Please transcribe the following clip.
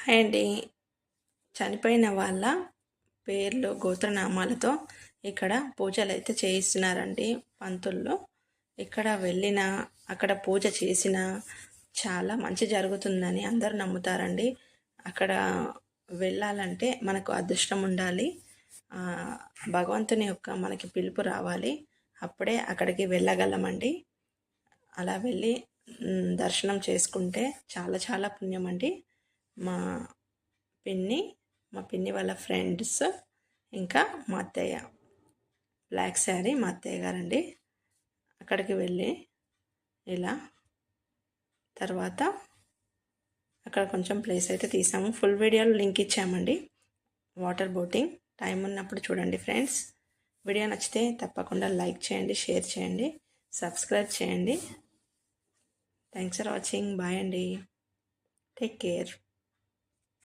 Hi అండి. చనిపోయిన వాళ్ళ పేర్లు గోత్రనామాలతో ఇక్కడ పూజలైతే చేయిస్తున్నారండి పంతుల్లో. ఇక్కడ వెళ్ళినా అక్కడ పూజ చేసినా చాలా మంచి జరుగుతుందని అందరూ నమ్ముతారండి. అక్కడ వెళ్ళాలంటే మనకు అదృష్టం ఉండాలి. భగవంతుని యొక్క మనకి పిలుపు రావాలి. అప్పుడే అక్కడికి వెళ్ళగలమండి. అలా వెళ్ళి దర్శనం చేసుకుంటే చాలా చాలా పుణ్యం అండి. మా పిన్ని మా పిన్ని వాళ్ళ ఫ్రెండ్స్ ఇంకా మా అత్తయ్య, బ్లాక్ శారీ మా అత్తయ్య గారండి. అక్కడికి వెళ్ళి ఇలా తర్వాత అక్కడ కొంచెం ప్లేస్ అయితే తీసాము. ఫుల్ వీడియోలో లింక్ ఇచ్చామండి. వాటర్ బోటింగ్ టైం ఉన్నప్పుడు చూడండి ఫ్రెండ్స్. వీడియో నచ్చితే తప్పకుండా లైక్ చేయండి, షేర్ చేయండి, సబ్స్క్రైబ్ చేయండి. Thanks for watching. బాయ్ అండి. Take care.